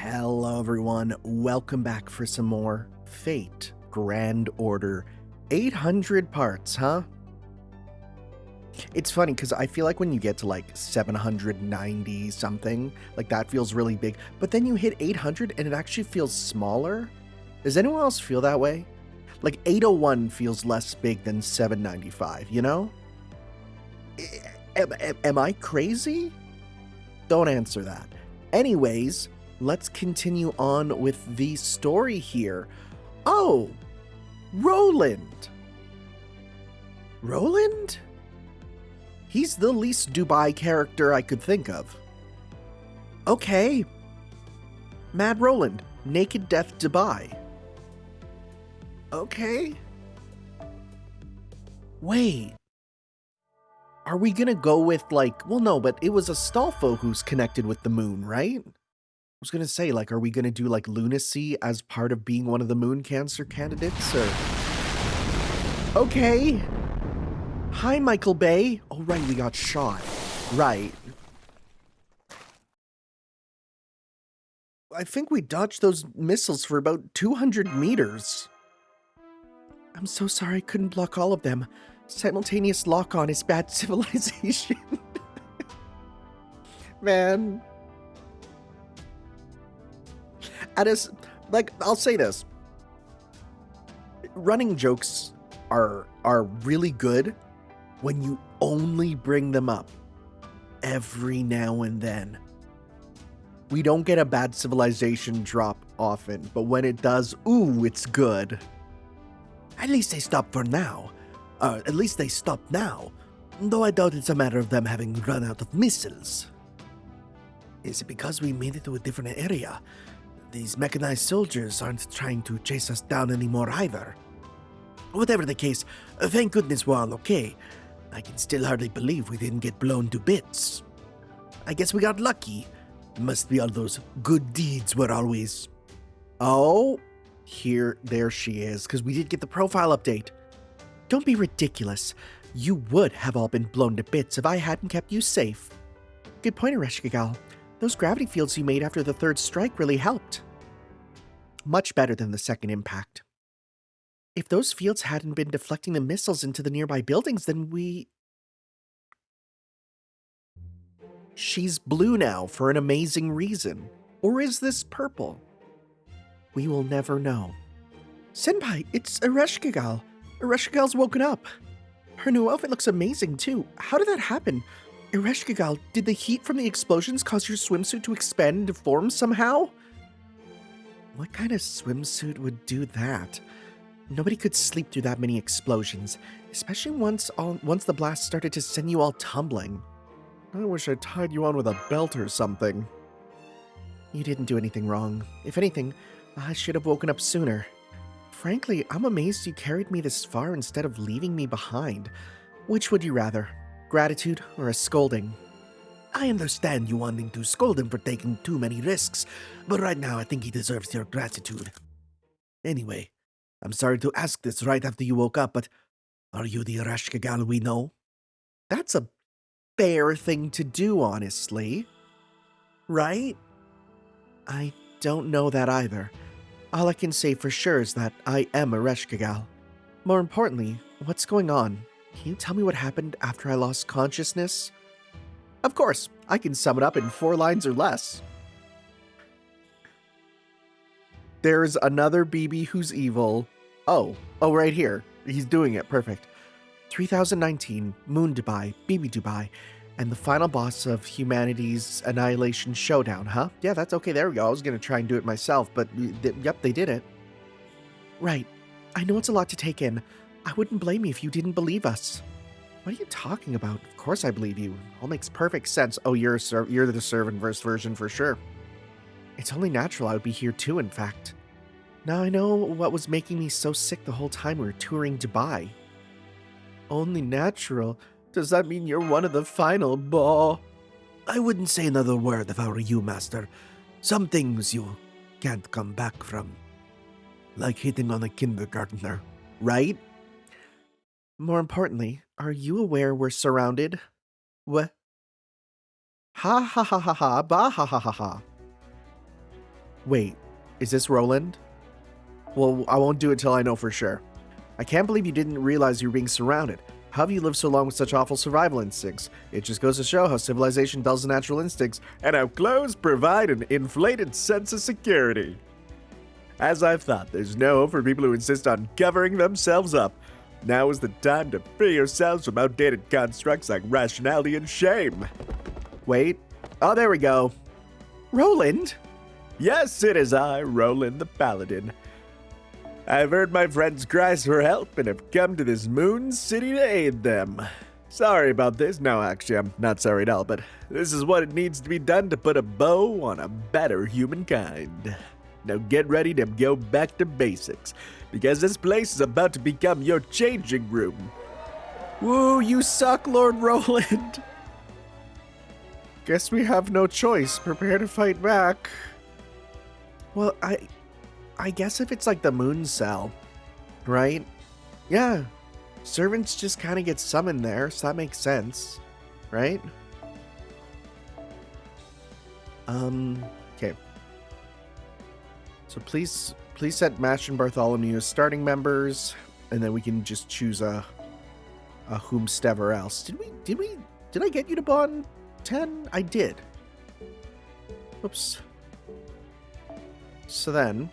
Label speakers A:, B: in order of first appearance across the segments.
A: Hello everyone, welcome back for some more Fate Grand Order. 800 parts, huh? It's funny because I feel like when you get to like 790 something, like that feels really big, but then you hit 800 and it actually feels smaller. Does anyone else feel that way? Like 801 feels less big than 795, you know? Am I crazy? Don't answer that. Anyways, let's continue on with the story here. Oh, Roland. Roland? He's the least Dubai character I could think of. Okay. Mad Roland, Naked Death Dubai. Okay. Wait. Are we gonna go with like, well no, but it was Astolfo who's connected with the moon, right? I was gonna say, like, are we gonna do like lunacy as part of being one of the moon cancer candidates, or? Okay. Hi, Michael Bay. Oh, right, we got shot. Right. I think we dodged those missiles for about 200 meters. I'm so sorry I couldn't block all of them. Simultaneous lock-on is bad civilization. Man. I'll say this. Running jokes are really good when you only bring them up every now and then. We don't get a bad civilization drop often, but when it does, ooh, it's good. At least they stopped for now. At least they stopped now. Though I doubt it's a matter of them having run out of missiles. Is it because we made it to a different area? These mechanized soldiers aren't trying to chase us down anymore either. Whatever the case, thank goodness we're all okay. I can still hardly believe we didn't get blown to bits. I guess we got lucky. Must be all those good deeds were always... Oh, there she is, because we did get the profile update. Don't be ridiculous. You would have all been blown to bits if I hadn't kept you safe. Good point, Ereshkigal. Those gravity fields you made after the third strike really helped. Much better than the second impact. If those fields hadn't been deflecting the missiles into the nearby buildings, then She's blue now for an amazing reason. Or is this purple? We will never know. Senpai, it's Ereshkigal. Ereshkigal's woken up. Her new outfit looks amazing, too. How did that happen? Ereshkigal, did the heat from the explosions cause your swimsuit to expand and deform somehow? What kind of swimsuit would do that? Nobody could sleep through that many explosions, especially once the blast started to send you all tumbling. I wish I tied you on with a belt or something. You didn't do anything wrong. If anything, I should have woken up sooner. Frankly, I'm amazed you carried me this far instead of leaving me behind. Which would you rather? Gratitude or a scolding? I understand you wanting to scold him for taking too many risks, but right now I think he deserves your gratitude. Anyway, I'm sorry to ask this right after you woke up, but are you the Ereshkigal we know? That's a fair thing to do, honestly. Right? I don't know that either. All I can say for sure is that I am Ereshkigal. More importantly, what's going on? Can you tell me what happened after I lost consciousness? Of course, I can sum it up in 4 lines or less. There's another BB who's evil. Oh, right here. He's doing it, perfect. 3019, Moon Dubai, BB Dubai, and the final boss of humanity's Annihilation Showdown, huh? Yeah, that's okay, there we go. I was gonna try and do it myself, but yep, they did it. Right. I know it's a lot to take in. I wouldn't blame you if you didn't believe us. What are you talking about? Of course I believe you. All makes perfect sense. Oh, you're the servant version for sure. It's only natural I would be here too, in fact. Now I know what was making me so sick the whole time we were touring Dubai. Only natural? Does that mean you're one of the final, boh? I wouldn't say another word if I were you, Master. Some things you can't come back from. Like hitting on a kindergartner, right? More importantly, are you aware we're surrounded? What? Ha ha ha ha ha, ba ha ha ha ha. Wait, is this Roland? Well, I won't do it till I know for sure. I can't believe you didn't realize you were being surrounded. How have you lived so long with such awful survival instincts? It just goes to show how civilization dulls the natural instincts and how clothes provide an inflated sense of security. As I've thought, there's no hope for people who insist on covering themselves up. Now is the time to free yourselves from outdated constructs like rationality and shame. Wait. Oh, there we go. Roland? Yes, it is I, Roland the Paladin. I've heard my friends' cries for help and have come to this moon city to aid them. Sorry about this. No, actually, I'm not sorry at all, but this is what it needs to be done to put a bow on a better humankind. Now get ready to go back to basics, because this place is about to become your changing room. Woo, you suck, Lord Roland. Guess we have no choice. Prepare to fight back. Well, I guess if it's like the moon cell, right? Yeah. Servants just kind of get summoned there, so that makes sense, right? Okay. So please set Mash and Bartholomew as starting members, and then we can just choose a whomstever else. Did I get you to bond 10? I did. Oops. So then,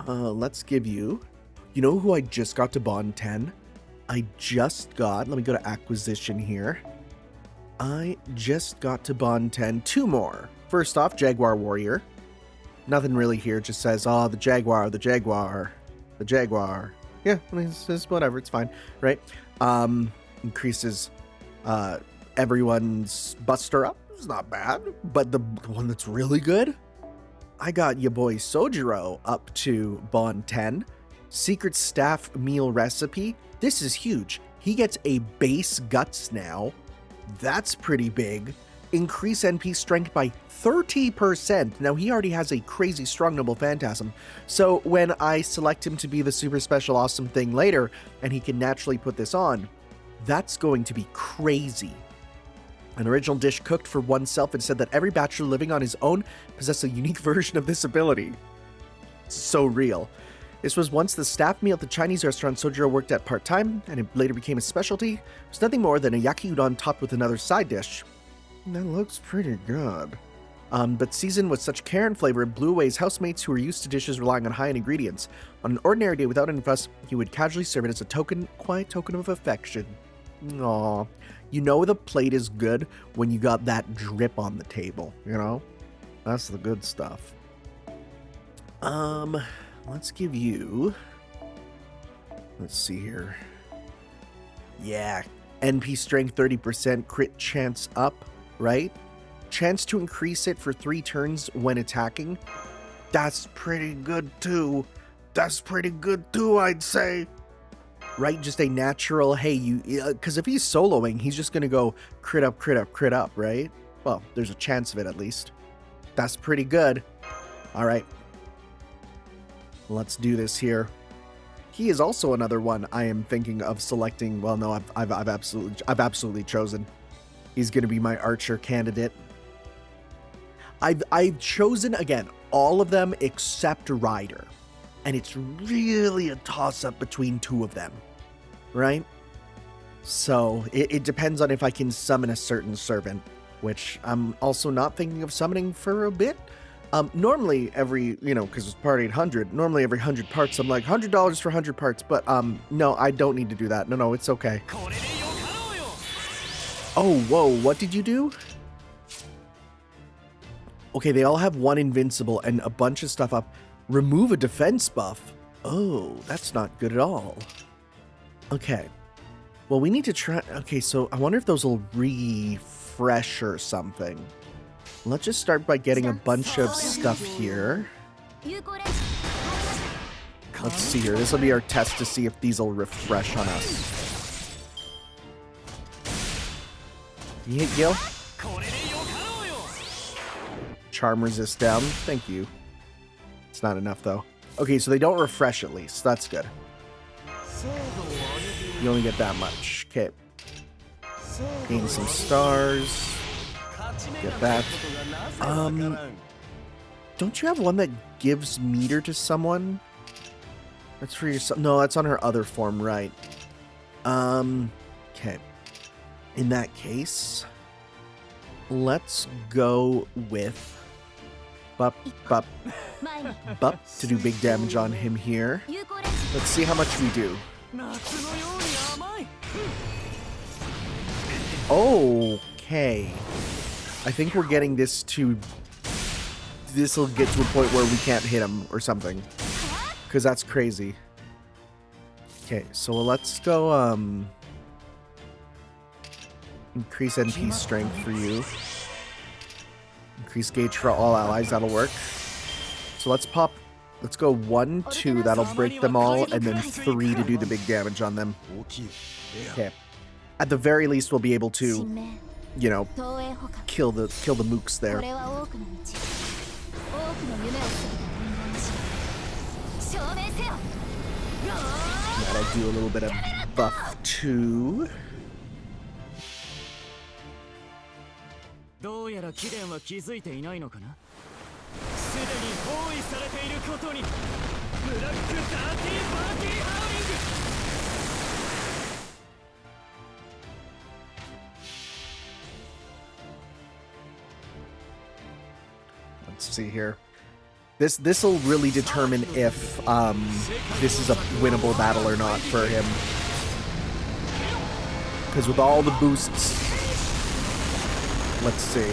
A: let's give you know who I just got to bond 10? Let me go to acquisition here. I just got to bond 10, 2 more. First off, Jaguar Warrior. Nothing really here, just says, oh, the Jaguar. Yeah, it's whatever, it's fine, right? Increases everyone's buster up. It's not bad, but the one that's really good, I got your boy Sojiro up to bond 10. Secret staff meal recipe. This is huge. He gets a base guts now. That's pretty big. Increase NP strength by 30%. Now he already has a crazy strong noble phantasm. So when I select him to be the super special awesome thing later, and he can naturally put this on, that's going to be crazy. An original dish cooked for oneself and said that every bachelor living on his own possessed a unique version of this ability. So real. This was once the staff meal at the Chinese restaurant Sojiro worked at part-time, and it later became a specialty. It was nothing more than a yaki udon topped with another side dish. That looks pretty good. But seasoned with such care and flavor, it blew away his housemates who were used to dishes relying on high-end ingredients. On an ordinary day without any fuss, he would casually serve it as a quiet token of affection. Aww. You know the plate is good when you got that drip on the table, you know? That's the good stuff. Let's give you... Let's see here. Yeah. NP strength 30%, crit chance up, right? Chance to increase it for 3 turns when attacking. That's pretty good too. I'd say. Right? Just a natural, hey, because if he's soloing, he's just going to go crit up, right? Well, there's a chance of it at least. That's pretty good. All right. Let's do this here. He is also another one I am thinking of selecting. Well, no, I've absolutely chosen. He's going to be my archer candidate. I've chosen, again, all of them except Ryder. And it's really a toss-up between 2 of them, right? So it depends on if I can summon a certain servant, which I'm also not thinking of summoning for a bit. Normally every, because it's part 800, normally every 100 parts, I'm like, $100 for 100 parts, but no, I don't need to do that. No, it's okay. Oh, whoa, what did you do? Okay, they all have 1 invincible and a bunch of stuff up. Remove a defense buff. Oh, that's not good at all. Okay. Well, we need to try... Okay, so I wonder if those will refresh or something. Let's just start by getting a bunch of stuff here. Let's see here. This will be our test to see if these will refresh on us. You hit Gil? Charm resist down. Thank you. It's not enough, though. Okay, so they don't refresh at least. That's good. You only get that much. Okay. Gain some stars. Get that. don't you have one that gives meter to someone? That's for yourself. No, that's on her other form, right? Okay. In that case, let's go with Bup, Bup, Bup to do big damage on him here. Let's see how much we do. Okay. I think we're getting this to... This will get to a point where we can't hit him or something. Because that's crazy. Okay, so let's go, increase NP strength for you. Increase gauge for all allies, that'll work. So let's pop... Let's go 1, 2, that'll break them all, and then 3 to do the big damage on them. Okay. At the very least, we'll be able to, you know, kill the mooks there. That'll do a little bit of buff too. Let's see here. This'll really determine if this is a winnable battle or not for him. Because with all the boosts, let's see.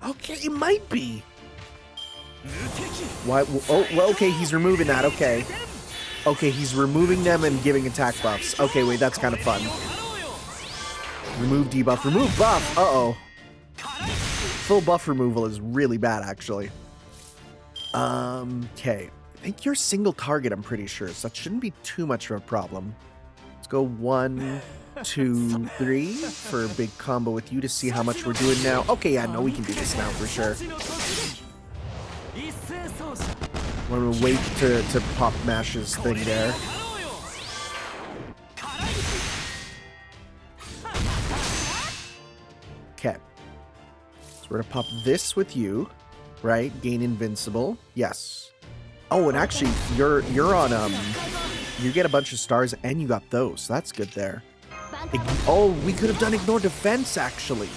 A: Okay, it might be. Why? Oh, well, okay, he's removing that. Okay. Okay, he's removing them and giving attack buffs. Okay, wait, that's kind of fun. Remove debuff, remove buff. Uh-oh. Full buff removal is really bad, actually. Okay. I think you're single target, I'm pretty sure, so that shouldn't be too much of a problem. Let's go 1, 2, 3 for a big combo with you to see how much we're doing now. Okay, yeah, no, we can do this now for sure. I'm gonna wait to pop Mash's thing there. Okay. So we're gonna pop this with you, right? Gain invincible. Yes. Oh, and actually, you're on you get a bunch of stars and you got those. So that's good there. Oh, we could have done ignore defense actually.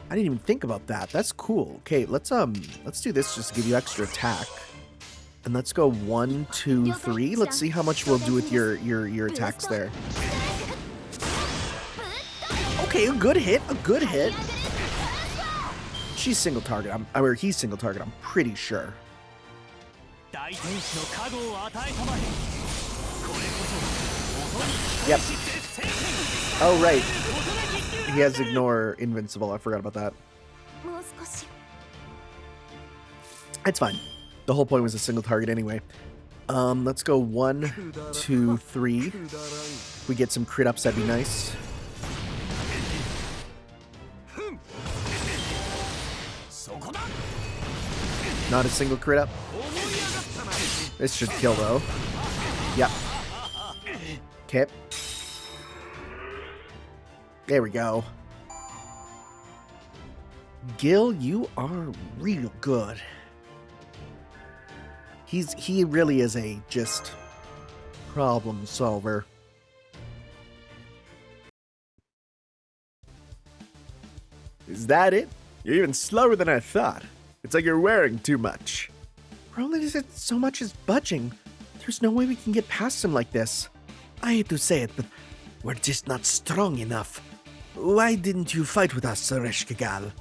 A: I didn't even think about that. That's cool. Okay, let's do this just to give you extra attack. And let's go 1, 2, 3. Let's see how much we'll do with your attacks there. Okay, a good hit, a good hit. She's single target. Or he's single target. I'm pretty sure. Yep. Oh right. He has ignore invincible. I forgot about that. It's fine. The whole point was a single target anyway. Let's go 1, 2, 3. If we get some crit ups, that'd be nice. Not a single crit up. This should kill though. Yep. Okay. There we go. Gil, you are real good. He really is a just problem solver. Is that it? You're even slower than I thought. It's like you're wearing too much. Roland isn't so much as budging. There's no way we can get past him like this. I hate to say it, but we're just not strong enough. Why didn't you fight with us, Ereshkigal?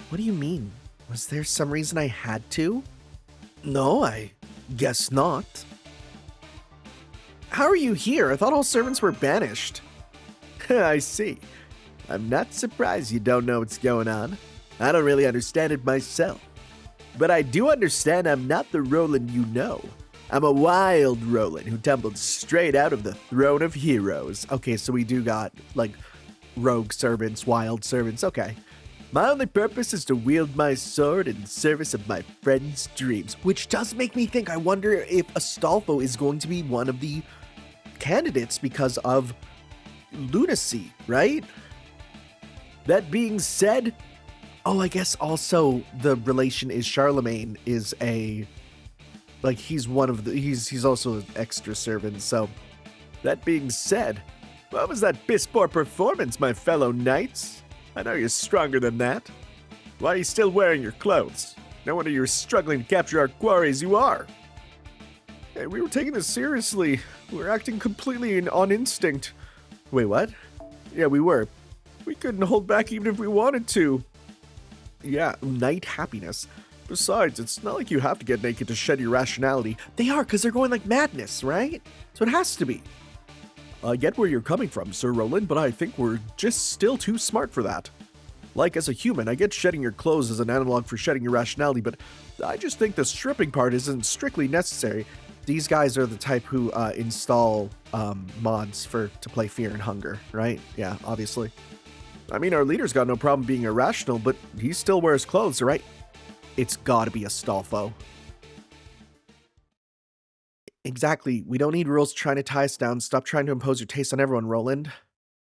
A: What do you mean? Was there some reason I had to? No, I guess not. How are you here? I thought all servants were banished. I see. I'm not surprised you don't know what's going on. I don't really understand it myself. But I do understand I'm not the Roland you know. I'm a wild Roland who tumbled straight out of the throne of heroes. Okay, so we do got, like, rogue servants, wild servants. Okay. My only purpose is to wield my sword in service of my friend's dreams. Which does make me think, I wonder if Astolfo is going to be one of the candidates because of lunacy, right? That being said, Oh, I guess also the relation is Charlemagne is he's one of the, he's also an extra servant, so. That being said, what was that piss poor performance, my fellow knights? I know you're stronger than that. Why are you still wearing your clothes? No wonder you're struggling to capture our quarry as you are. Hey, we were taking this seriously. We were acting completely on instinct. Wait, what? Yeah, we were. We couldn't hold back even if we wanted to. Yeah, knight happiness. Besides, it's not like you have to get naked to shed your rationality. They are, because they're going like madness, right? So it has to be. I get where you're coming from, Sir Roland, but I think we're just still too smart for that. Like, as a human, I get shedding your clothes as an analog for shedding your rationality, but I just think the stripping part isn't strictly necessary. These guys are the type who install mods to play Fear and Hunger, right? Yeah, obviously. I mean, our leader's got no problem being irrational, but he still wears clothes, right? It's gotta be Astolfo. Exactly. We don't need rules trying to tie us down. Stop trying to impose your taste on everyone, Roland.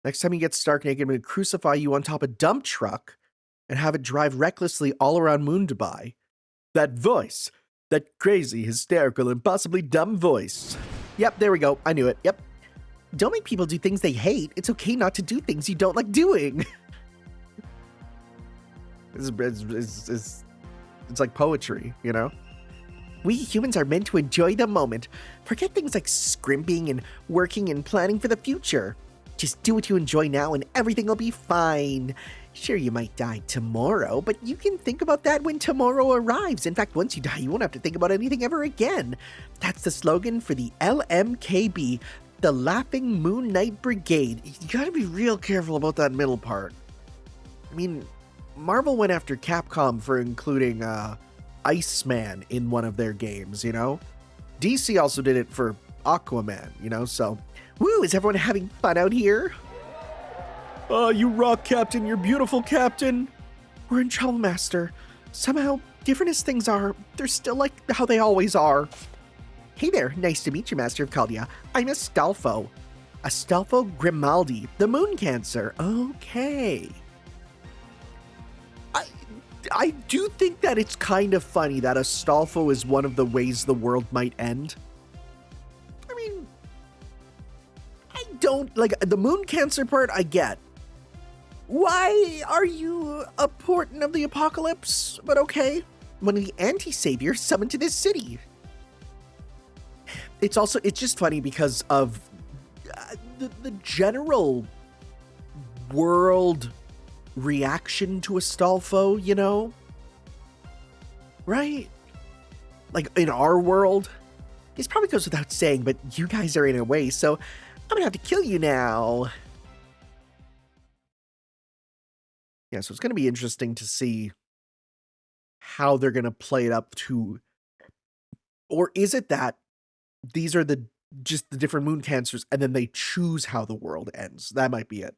A: Next time you get stark naked, I'm going to crucify you on top of a dump truck and have it drive recklessly all around Moon Dubai. That voice. That crazy, hysterical, impossibly dumb voice. Yep, there we go. I knew it. Yep. Don't make people do things they hate. It's okay not to do things you don't like doing. It's like poetry, you know? We humans are meant to enjoy the moment. Forget things like scrimping and working and planning for the future. Just do what you enjoy now and everything will be fine. Sure, you might die tomorrow, but you can think about that when tomorrow arrives. In fact, once you die, you won't have to think about anything ever again. That's the slogan for the LMKB, the Laughing Moon Knight Brigade. You gotta be real careful about that middle part. I mean, Marvel went after Capcom for including, Iceman in one of their games, you know? DC also did it for Aquaman, you know? So, woo, is everyone having fun out here? You rock, Captain. You're beautiful, Captain. We're in trouble, Master. Somehow, different as things are, they're still like how they always are. Hey there, nice to meet you, Master of Caldia. I'm Astolfo. Astolfo Grimaldi, the Moon Cancer. Okay. I do think that it's kind of funny that Astolfo is one of the ways the world might end. I mean, I don't, like, the Moon Cancer part I get. Why are you a portent of the apocalypse? But okay, one of the anti-saviors summoned to this city. It's just funny because of the general world reaction to Astolfo, you know? Right? Like, in our world. This probably goes without saying, but you guys are in a way, so I'm gonna have to kill you now. Yeah, so it's gonna be interesting to see how they're gonna play it up to... Or is it that these are just the different moon cancers, and then they choose how the world ends? That might be it.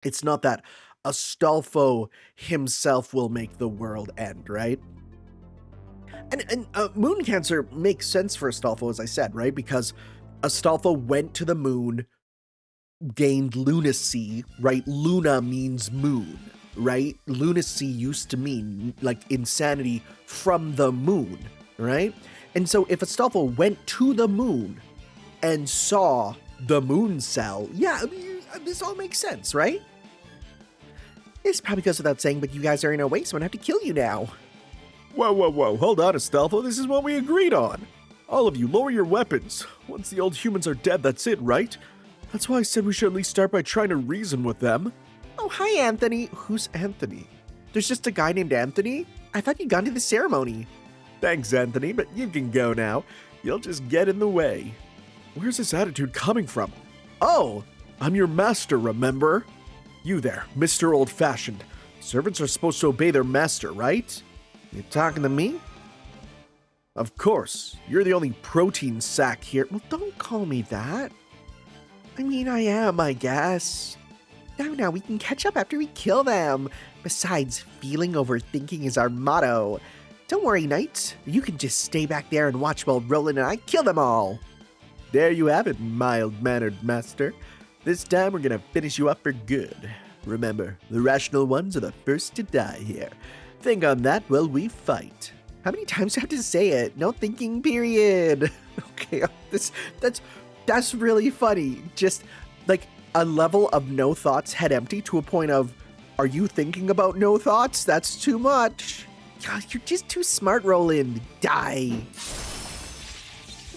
A: It's not that Astolfo himself will make the world end, right? And Moon Cancer makes sense for Astolfo, as I said, right? Because Astolfo went to the moon, gained lunacy, right? Luna means moon, right? Lunacy used to mean, like, insanity from the moon, right? And so if Astolfo went to the moon and saw the moon cell, yeah, I mean, this all makes sense, right? This probably goes without saying, but you guys are in our way, so I'm gonna have to kill you now. Whoa, hold on, Astolfo, this is what we agreed on. All of you, lower your weapons. Once the old humans are dead, that's it, right? That's why I said we should at least start by trying to reason with them. Oh, hi, Anthony. Who's Anthony? There's just a guy named Anthony? I thought you'd gone to the ceremony. Thanks, Anthony, but you can go now. You'll just get in the way. Where's this attitude coming from? Oh, I'm your master, remember? You there, Mr. Old-Fashioned. Servants are supposed to obey their master, right? You talking to me? Of course. You're the only protein sack here. Well, don't call me that. I mean, I am, I guess. Now, we can catch up after we kill them. Besides, feeling over thinking is our motto. Don't worry, knights. You can just stay back there and watch while Roland and I kill them all. There you have it, mild-mannered master. This time we're gonna finish you up for good. Remember, the rational ones are the first to die here. Think on that while we fight. How many times do I have to say it? No thinking period. Okay, that's really funny. Just like a level of no thoughts head empty to a point of, are you thinking about no thoughts? That's too much. God, you're just too smart, Roland. Die.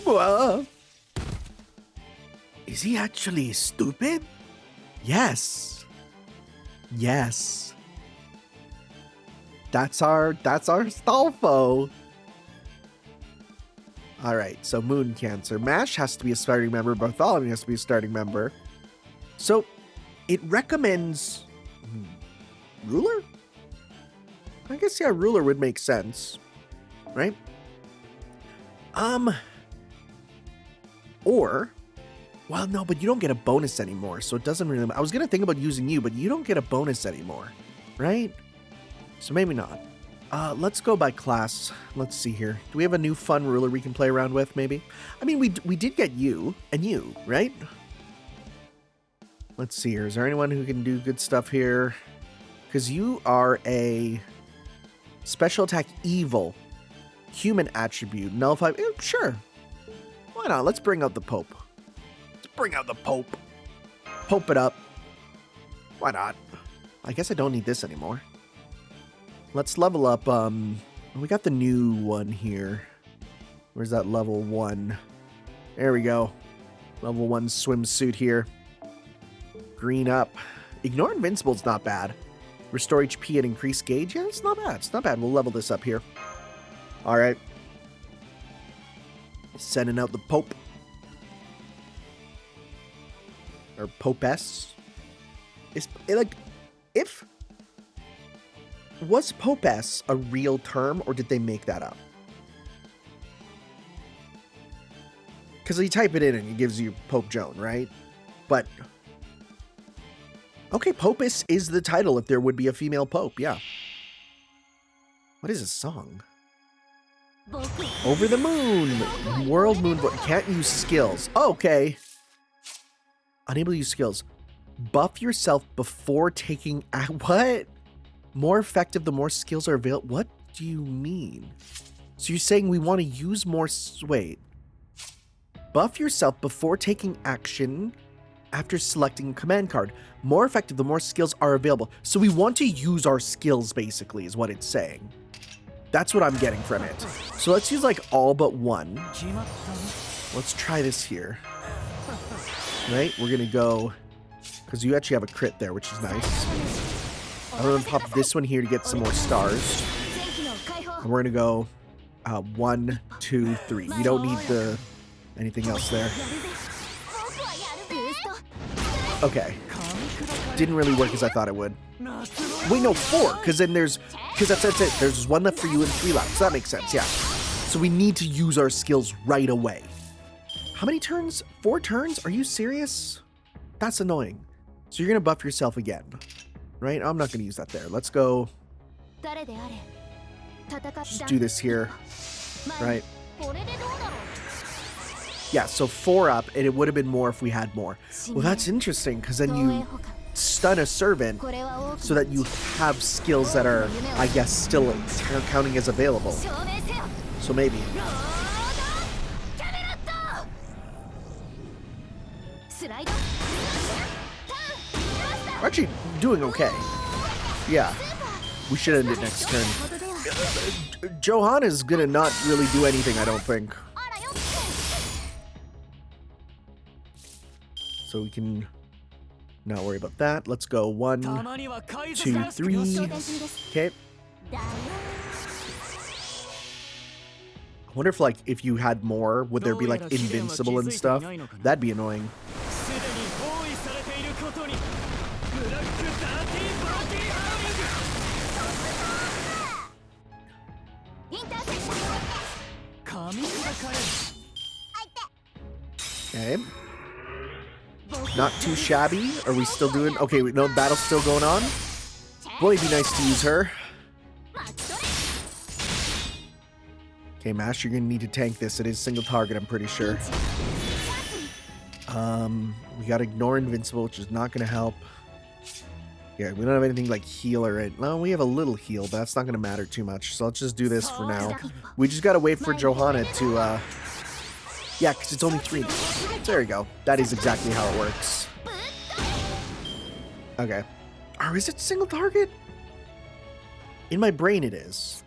A: Whoa. Is he actually stupid? Yes. Yes. That's our Stolfo. All right, so Moon Cancer. Mash has to be a starting member. Bartholomew has to be a starting member. So it recommends Ruler? I guess, yeah, Ruler would make sense, right? Or, well, no, but you don't get a bonus anymore, so it doesn't really, I was going to think about using you, but you don't get a bonus anymore, right? So maybe not. Let's go by class. Let's see here. Do we have a new fun ruler we can play around with, maybe? I mean, we did get you and you, right? Let's see here. Is there anyone who can do good stuff here? Because you are a special attack evil human attribute. Nullify. Sure. Why not? Let's bring out the Pope. Let's bring out the Pope. Pope it up. Why not? I guess I don't need this anymore. Let's level up. We got the new one here. Where's that level 1? There we go. Level 1 swimsuit here. Green up. Ignore Invincible's not bad. Restore HP and increase gauge. Yeah, it's not bad. It's not bad. We'll level this up here. All right. Sending out the Pope. Or Popess. Is it like, if... Was Popess a real term, or did they make that up? Because you type it in and it gives you Pope Joan, right? But... Okay, Popess is the title if there would be a female pope, yeah. What is this song? Over the moon! World moon, but can't use skills. Oh, okay. Unable to use skills. Buff yourself before taking... What? More effective the more skills are available. What do you mean? So you're saying we want to use more... Wait. Buff yourself before taking action after selecting a command card. More effective the more skills are available. So we want to use our skills, basically, is what it's saying. That's what I'm getting from it. So let's use, like, all but one. Let's try this here. Right? We're going to go... Because you actually have a crit there, which is nice. I'm going to pop this one here to get some more stars. And we're going to go 1, 2, 3. We don't need the anything else there. Okay. Didn't really work as I thought it would. Wait, no, 4, because then that's it. There's 1 left for you and 3 left, so that makes sense, yeah. So we need to use our skills right away. How many turns? 4 turns? Are you serious? That's annoying. So you're going to buff yourself again, right? I'm not going to use that there. Let's go. Just do this here, right? Yeah, so 4 up, and it would have been more if we had more. Well, that's interesting, because then you stun a servant so that you have skills that are, I guess, still counting as available. So maybe. We're actually doing okay. Yeah. We should end it next turn. Johann is gonna not really do anything, I don't think. So we can not worry about that. Let's go 1, 2, 3. Okay. I wonder if, like, if you had more, would there be, like, invincible and stuff? That'd be annoying. Okay. Not too shabby. Are we still doing... Okay, no, battle's still going on. Boy, it'd be nice to use her. Okay, Mash, you're gonna need to tank this. It is single target, I'm pretty sure. We gotta ignore Invincible, which is not gonna help. Yeah, we don't have anything like healer. Well, we have a little heal, but that's not going to matter too much. So let's just do this for now. We just got to wait for Johanna to, yeah, because it's only 3. There you go. That is exactly how it works. Okay. Or is it single target? In my brain it is.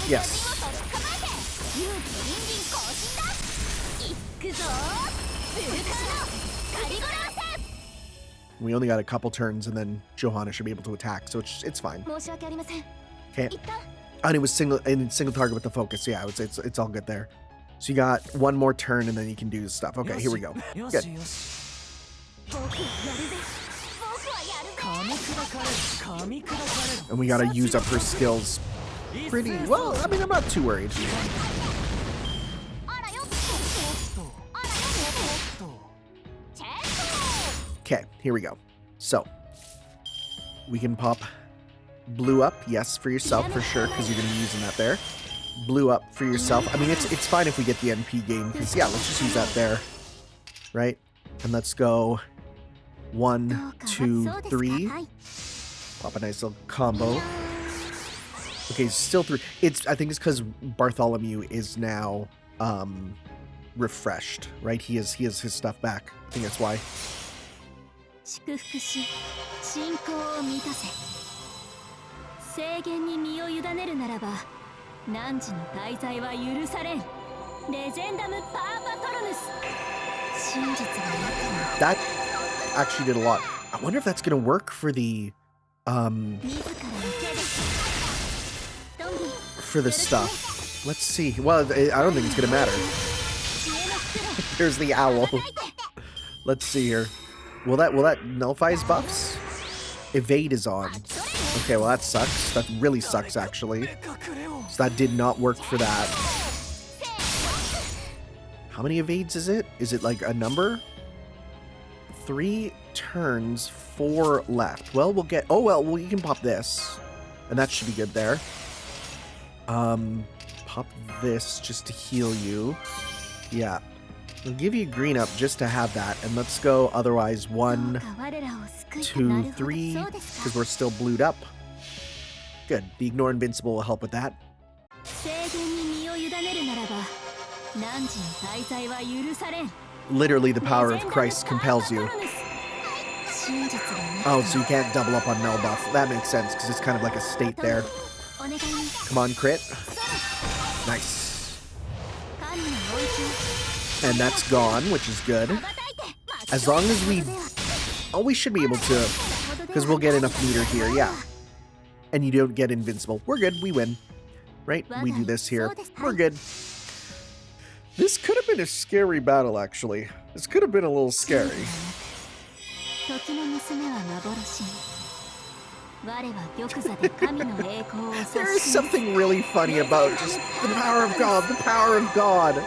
A: Yes. We only got a couple turns and then Johanna should be able to attack, so it's fine. Okay. And it was single target with the focus. Yeah, I would say it's all good there. So you got one more turn and then you can do stuff. Okay, here we go. Good. And we gotta use up her skills pretty well. I mean, I'm not too worried. Okay, here we go. So we can pop blue up, yes, for yourself for sure, because you're gonna be using that there. Blue up for yourself. I mean, it's fine if we get the NP gain, because yeah, let's just use that there, right? And let's go 1, 2, 3. Pop a nice little combo. Okay, still 3. I think it's because Bartholomew is now refreshed, right? He has his stuff back. I think that's why. That actually did a lot. I wonder if that's gonna work for the stuff. Let's see. Well, I don't think it's gonna matter. There's the owl. Let's see here. Will that nullify his buffs? Evade is on. Okay, well that sucks. That really sucks actually. So that did not work for that. How many evades is it? Is it like a number? 3 turns, 4 left. Well, we'll get... Oh, well, you can pop this. And that should be good there. Pop this just to heal you. Yeah. We'll give you green up just to have that. And let's go otherwise 1, 2, 3. Because we're still blued up. Good. The Ignore Invincible will help with that. Literally, the power of Christ compels you. Oh, so you can't double up on null buff. That makes sense, because it's kind of like a state there. Come on, crit. Nice. And that's gone, which is good. As long as we... Oh, we should be able to, because we'll get enough meter here, yeah. And you don't get invincible. We're good, we win. Right? We do this here. We're good. This could have been a scary battle, actually. This could have been a little scary. There is something really funny about just the power of God, the power of God.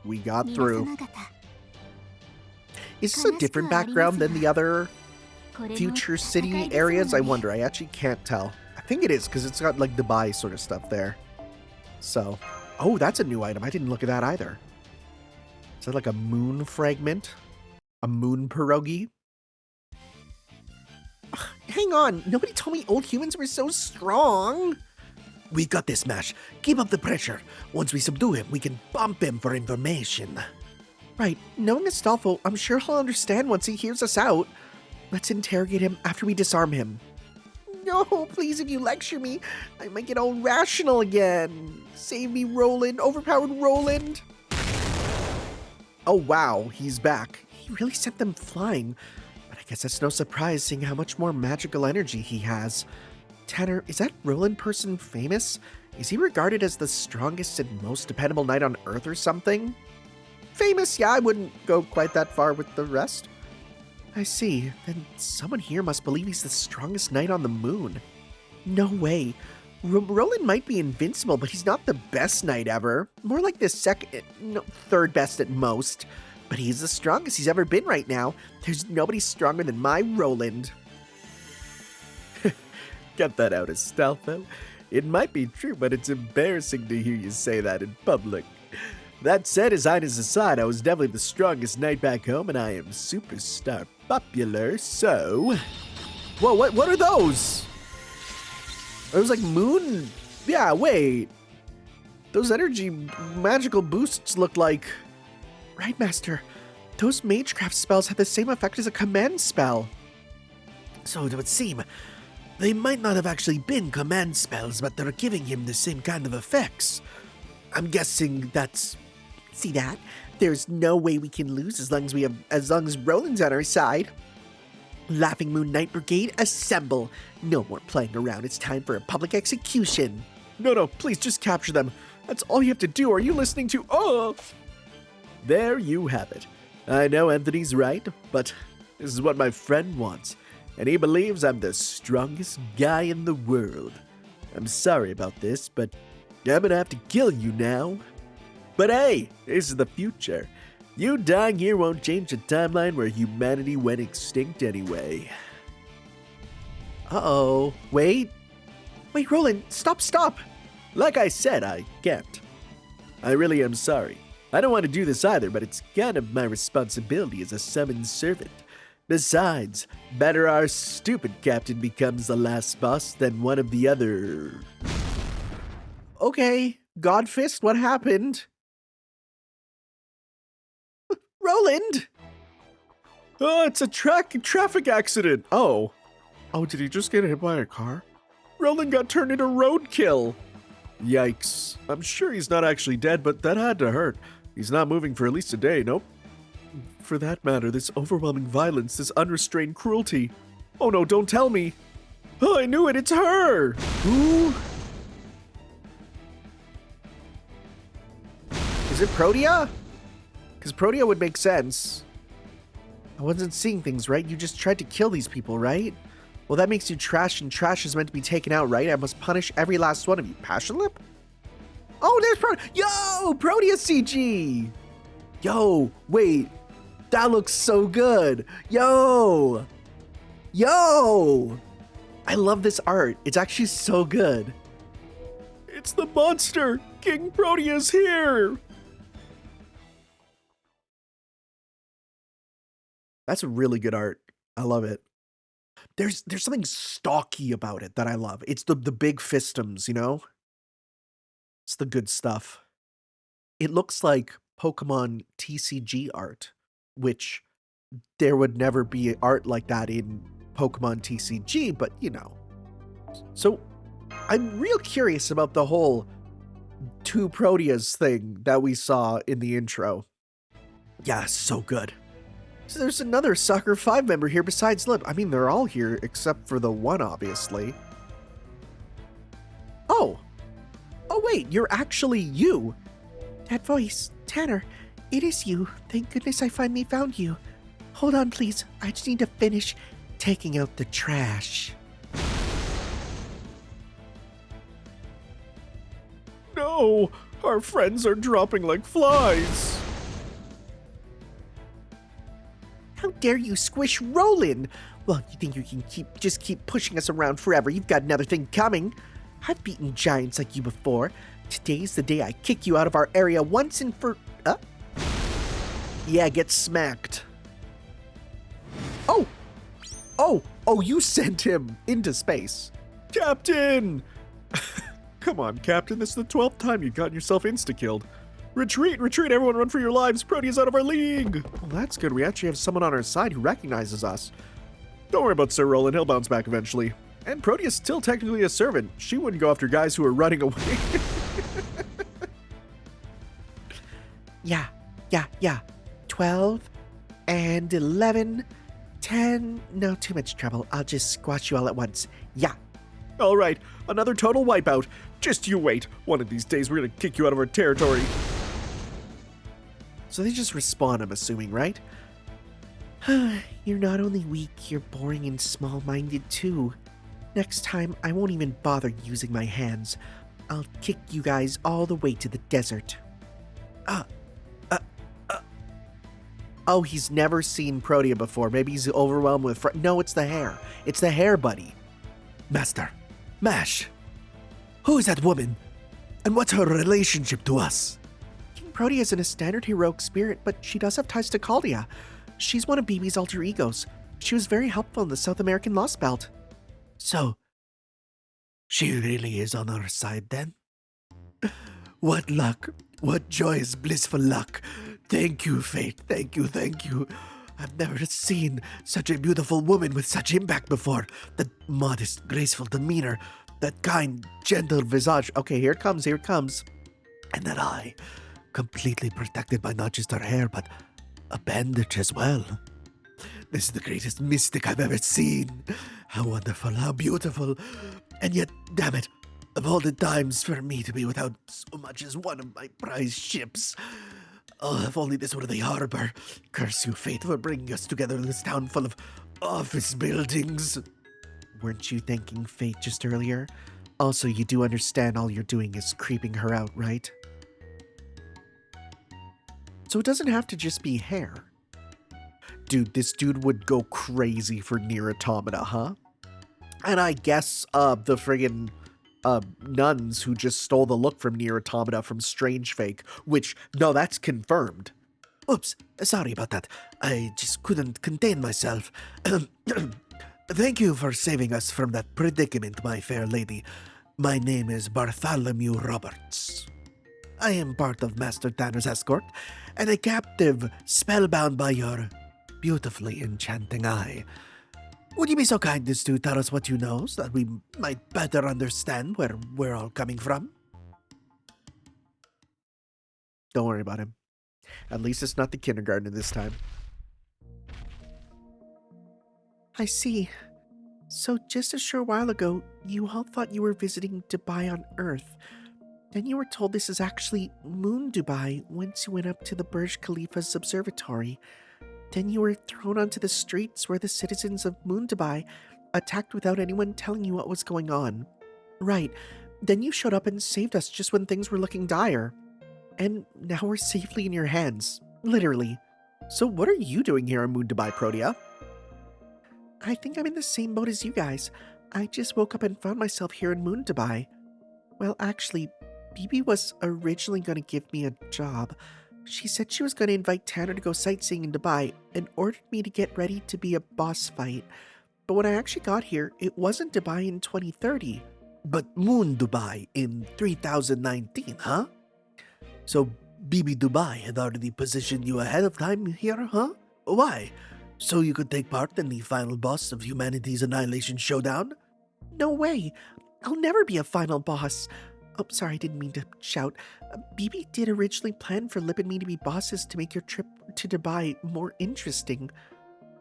A: We got through. Is this a different background than the other future city areas? I wonder. I actually can't tell. I think it is, because it's got like Dubai sort of stuff there. So, oh, that's a new item. I didn't look at that either. Is that like a moon fragment? A moon pierogi? Ugh, hang on. Nobody told me old humans were so strong. We got this, Mash. Keep up the pressure. Once we subdue him, we can bump him for information. Right. Knowing Astolfo, I'm sure he'll understand once he hears us out. Let's interrogate him after we disarm him. No, please, if you lecture me, I might get all rational again. Save me, Roland. Overpowered Roland. Oh, wow. He's back. He really sent them flying. But I guess that's no surprise, seeing how much more magical energy he has. Tanner, is that Roland person famous? Is he regarded as the strongest and most dependable knight on Earth or something? Famous? Yeah, I wouldn't go quite that far with the rest. I see. Then someone here must believe he's the strongest knight on the moon. No way. Roland might be invincible, but he's not the best knight ever. More like the third best at most. But he's the strongest he's ever been right now. There's nobody stronger than my Roland.
B: Get that out, Astolfo. It might be true, but it's embarrassing to hear you say that in public. That said, his highness aside, I was definitely the strongest knight back home, and I am superstar popular, so...
A: Whoa, what are those? Are those like moon? Yeah, wait. Those energy magical boosts look like... Right, Master. Those magecraft spells have the same effect as a command spell. So it would seem... They might not have actually been command spells, but they're giving him the same kind of effects. I'm guessing that's... See that? There's no way we can lose as long as Roland's on our side. Laughing Moon Knight Brigade, assemble. No more playing around. It's time for a public execution.
B: No, please just capture them. That's all you have to do. Are you listening to... Oh! There you have it. I know Anthony's right, but this is what my friend wants. And he believes I'm the strongest guy in the world. I'm sorry about this, but I'm gonna have to kill you now. But hey, this is the future. You dying here won't change the timeline where humanity went extinct anyway.
A: Uh-oh. Wait, Roland, stop.
B: Like I said, I can't. I really am sorry. I don't want to do this either, but it's kind of my responsibility as a summoned servant. Besides, better our stupid captain becomes the last boss than one of the other...
A: Okay, Godfist, what happened? Roland!
B: Oh, it's a traffic accident. Oh, did he just get hit by a car? Roland got turned into roadkill. Yikes. I'm sure he's not actually dead, but that had to hurt. He's not moving for at least a day, nope. For that matter, this overwhelming violence, this unrestrained cruelty. Oh no, don't tell me. Oh, I knew it, it's her!
A: Who? Is it Protea? Because Protea would make sense. I wasn't seeing things right. You just tried to kill these people, right? Well, that makes you trash, and trash is meant to be taken out, right? I must punish every last one of you. Passion Lip? Oh, there's Protea. Yo, Protea CG! Yo, wait. That looks so good. Yo! I love this art. It's actually so good.
B: It's the monster! King Protea's here!
A: That's really good art. I love it. There's something stocky about it that I love. It's the big fistums, you know? It's the good stuff. It looks like Pokemon TCG art, which there would never be art like that in Pokemon TCG, but you know. So I'm real curious about the whole two Proteas thing that we saw in the intro. Yeah, so good. So there's another Soccer 5 member here besides Lip. I mean, they're all here except for the one, obviously. Oh, wait, you're actually you. That voice, Tanner, it is you. Thank goodness I finally found you. Hold on, please. I just need to finish taking out the trash.
B: No, our friends are dropping like flies.
A: How dare you squish Roland? Well, you think you can just keep pushing us around forever? You've got another thing coming. I've beaten giants like you before. Today's the day I kick you out of our area once and for... Yeah, get smacked. Oh, you sent him into space.
B: Captain! Come on, Captain, this is the 12th time you've gotten yourself insta-killed. Retreat, everyone run for your lives, Protea's out of our league!
A: Well, that's good, we actually have someone on our side who recognizes us.
B: Don't worry about Sir Roland, he'll bounce back eventually. And Protea's still technically a servant. She wouldn't go after guys who are running away.
A: Yeah. 12 and 11, 10, no, too much trouble. I'll just squash you all at once. Yeah.
B: All right, another total wipeout. Just you wait. One of these days we're gonna kick you out of our territory.
A: So they just respawn, I'm assuming, right? You're not only weak, you're boring and small-minded too. Next time, I won't even bother using my hands. I'll kick you guys all the way to the desert. Oh, he's never seen Protea before. Maybe he's overwhelmed with no, it's the hair. It's the hair, buddy.
B: Master, Mash, who is that woman? And what's her relationship to us?
A: King Protea isn't a standard heroic spirit, but she does have ties to Caldia. She's one of BB's alter egos. She was very helpful in the South American Lost Belt.
B: So, she really is on our side then? What luck. What joyous, blissful luck. Thank you, fate. Thank you, thank you. I've never seen such a beautiful woman with such impact before. That modest, graceful demeanor. That kind, gentle visage.
A: Okay, here it comes, here it comes.
B: And that eye, completely protected by not just her hair, but a bandage as well. This is the greatest mystic I've ever seen. How wonderful, how beautiful. And yet, damn it, of all the times for me to be without so much as one of my prized ships. Oh, if only this were the harbor. Curse you, fate, for bringing us together in this town full of office buildings.
A: Weren't you thanking fate just earlier? Also, you do understand all you're doing is creeping her out, right? So it doesn't have to just be hair. Dude, this dude would go crazy for Nier Automata, huh? And I guess the friggin' nuns who just stole the look from Nier Automata from Strange Fake, which, no, that's confirmed.
B: Oops, sorry about that. I just couldn't contain myself. Thank you for saving us from that predicament, my fair lady. My name is Bartholomew Roberts. I am part of Master Tanner's escort, and a captive spellbound by your beautifully enchanting eye. Would you be so kind as to tell us what you know, so that we might better understand where we're all coming from?
A: Don't worry about him. At least it's not the kindergarten this time. I see. So just a short while ago, you all thought you were visiting Dubai on Earth. Then you were told this is actually Moon Dubai once you went up to the Burj Khalifa's observatory. Then you were thrown onto the streets where the citizens of Moon Dubai attacked without anyone telling you what was going on. Right. Then you showed up and saved us just when things were looking dire. And now we're safely in your hands. Literally. So what are you doing here on Moon Dubai, Protea? I think I'm in the same boat as you guys. I just woke up and found myself here in Moon Dubai. Well, actually, BB was originally going to give me a job. She said she was going to invite Tanner to go sightseeing in Dubai and ordered me to get ready to be a boss fight. But when I actually got here, it wasn't Dubai in 2030.
B: But Moon Dubai in 3019, huh? So BB Dubai had already positioned you ahead of time here, huh? Why? So you could take part in the final boss of humanity's annihilation showdown?
A: No way. I'll never be a final boss. Oh, sorry, I didn't mean to shout. BB did originally plan for Lip and me to be bosses to make your trip to Dubai more interesting.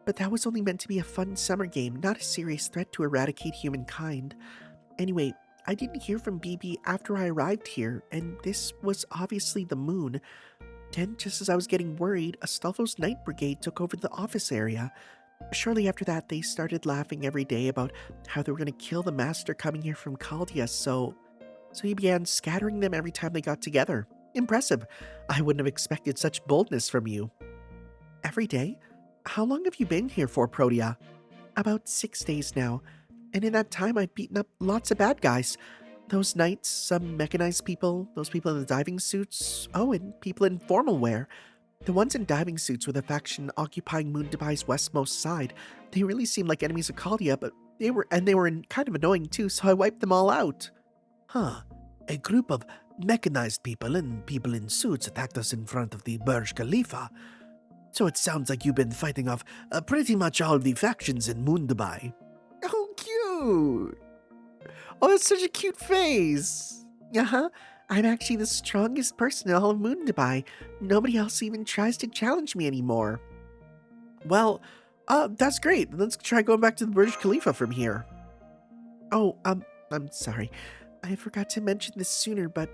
A: But that was only meant to be a fun summer game, not a serious threat to eradicate humankind. Anyway, I didn't hear from BB after I arrived here, and this was obviously the moon. Then, just as I was getting worried, Astolfo's Night Brigade took over the office area. Shortly after that, they started laughing every day about how they were going to kill the master coming here from Caldia, so he began scattering them every time they got together. Impressive. I wouldn't have expected such boldness from you. Every day? How long have you been here for, Protea? About 6 days now, and in that time I've beaten up lots of bad guys. Those knights, some mechanized people, those people in the diving suits, oh, and people in formal wear. The ones in diving suits were the faction occupying Moon Dubai's westmost side. They really seemed like enemies of Caldia, but they were kind of annoying too, so I wiped them all out.
B: Huh. A group of mechanized people and people in suits attacked us in front of the Burj Khalifa. So it sounds like you've been fighting off pretty much all the factions in Moon Dubai.
A: Oh, cute! Oh, that's such a cute face! Uh-huh. I'm actually the strongest person in all of Moon Dubai. Nobody else even tries to challenge me anymore. Well, that's great. Let's try going back to the Burj Khalifa from here. Oh, I'm sorry. I forgot to mention this sooner, but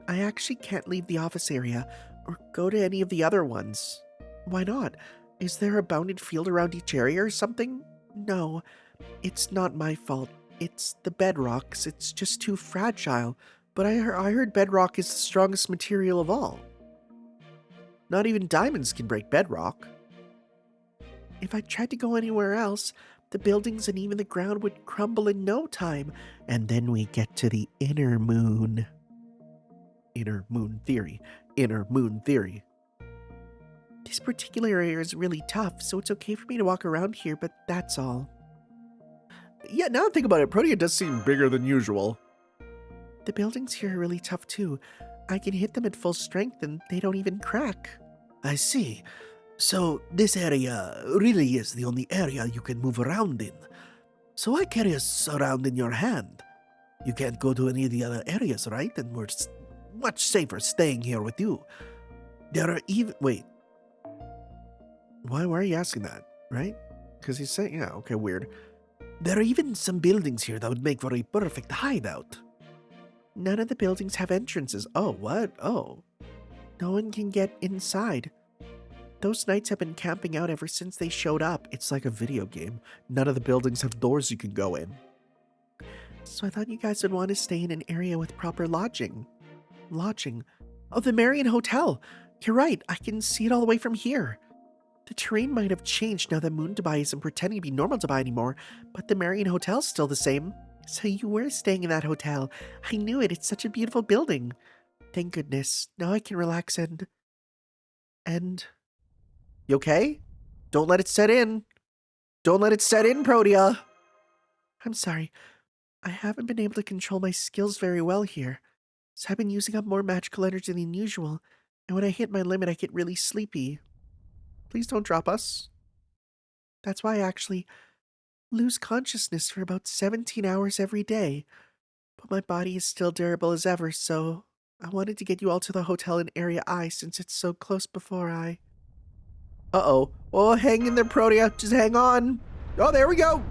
A: I actually can't leave the office area or go to any of the other ones. Why not? Is there a bounded field around each area or something? No, it's not my fault. It's the bedrocks. It's just too fragile. But I heard bedrock is the strongest material of all. Not even diamonds can break bedrock. If I tried to go anywhere else, the buildings and even the ground would crumble in no time, and then we get to the inner moon. Inner moon theory. Inner moon theory. This particular area is really tough, so it's okay for me to walk around here, but that's all.
B: Yeah, now I think about it, Protea does seem bigger than usual.
A: The buildings here are really tough too. I can hit them at full strength and they don't even crack.
C: I see. So this area really is the only area you can move around in. So why carry us around in your hand? You can't go to any of the other areas, right? And we're much safer staying here with you. There are even... Wait.
A: Why are you asking that, right? Because he's saying, yeah, okay, weird.
C: There are even some buildings here that would make for a perfect hideout.
A: None of the buildings have entrances. Oh, what? Oh. No one can get inside. Those knights have been camping out ever since they showed up.
B: It's like a video game. None of the buildings have doors you can go in.
A: So I thought you guys would want to stay in an area with proper lodging. Lodging? Oh, the Marion Hotel. You're right. I can see it all the way from here. The terrain might have changed now that Moon Dubai isn't pretending to be normal Dubai anymore, but the Marion Hotel's still the same. So you were staying in that hotel. I knew it. It's such a beautiful building. Thank goodness. Now I can relax and...
B: You okay? Don't let it set in. Don't let it set in, Protea.
A: I'm sorry. I haven't been able to control my skills very well here. So I've been using up more magical energy than usual. And when I hit my limit, I get really sleepy.
B: Please don't drop us.
A: That's why I actually lose consciousness for about 17 hours every day. But my body is still durable as ever, so I wanted to get you all to the hotel in Area I since it's so close before I...
B: Uh-oh. Oh, hang in there, Protea. Just hang on. Oh, there we go.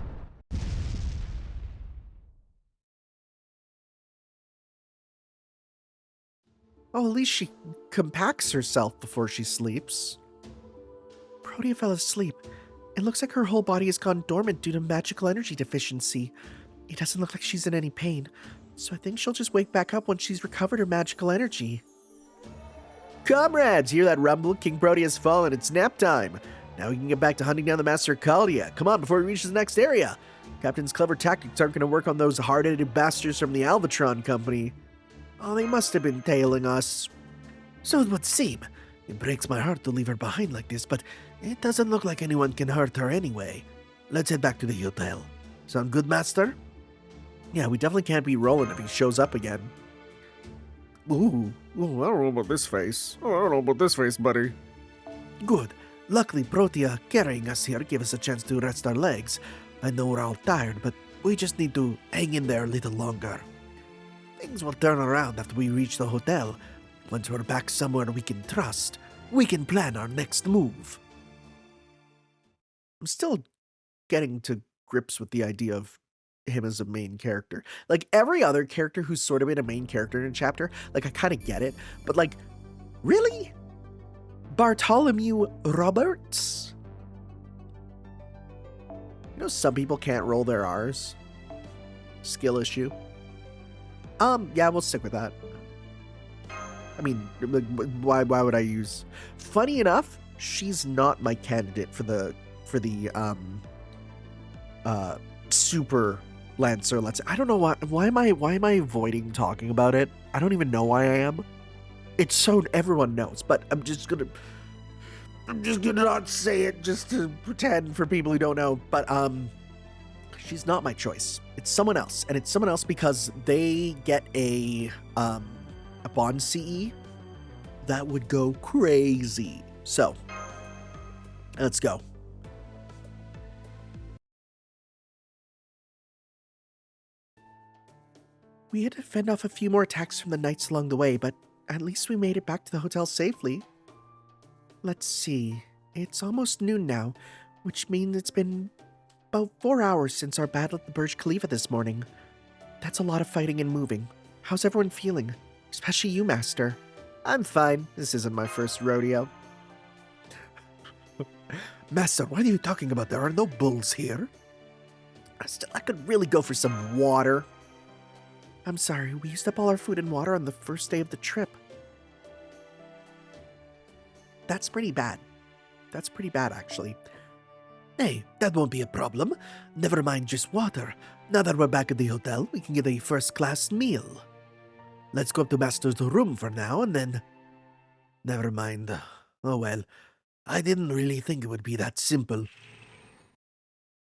B: Oh, at least she compacts herself before she sleeps.
A: Protea fell asleep. It looks like her whole body has gone dormant due to magical energy deficiency. It doesn't look like she's in any pain, so I think she'll just wake back up when she's recovered her magical energy.
B: Comrades, hear that rumble? King Protea has fallen. It's nap time. Now we can get back to hunting down the Master Caldia. Come on, before we reach the next area. Captain's clever tactics aren't going to work on those hard-headed bastards from the Alvatron Company. Oh, they must have been tailing us.
C: So it would seem. It breaks my heart to leave her behind like this, but it doesn't look like anyone can hurt her anyway. Let's head back to the hotel. Sound good, Master?
B: Yeah, we definitely can't be Roland if he shows up again. Ooh, I don't know about this face. Oh, I don't know about this face, buddy.
C: Good. Luckily, Protea carrying us here gave us a chance to rest our legs. I know we're all tired, but we just need to hang in there a little longer. Things will turn around after we reach the hotel. Once we're back somewhere we can trust, we can plan our next move.
B: I'm still getting to grips with the idea of him as a main character. Like, every other character who's sort of been a main character in a chapter, like, I kind of get it. But, like, really? Bartholomew Roberts? You know, some people can't roll their R's. Skill issue. Yeah, we'll stick with that. I mean, why would I use... Funny enough, she's not my candidate for the super Lancer. I don't know why am I avoiding talking about it? I don't even know why I am. It's so everyone knows, but I'm just gonna not say it just to pretend for people who don't know. But she's not my choice. It's someone else, and it's someone else because they get a bond CE that would go crazy. So let's go.
A: We had to fend off a few more attacks from the knights along the way, but at least we made it back to the hotel safely. Let's see. It's almost noon now, which means it's been about 4 hours since our battle at the Burj Khalifa this morning. That's a lot of fighting and moving. How's everyone feeling? Especially you, Master.
B: I'm fine. This isn't my first rodeo.
C: Master, what are you talking about? There are no bulls here.
B: I could really go for some water.
A: I'm sorry, we used up all our food and water on the first day of the trip. That's pretty bad. That's pretty bad, actually.
C: Hey, that won't be a problem. Never mind just water. Now that we're back at the hotel, we can get a first-class meal. Let's go up to Master's room for now, and then... Never mind. Oh well, I didn't really think it would be that simple.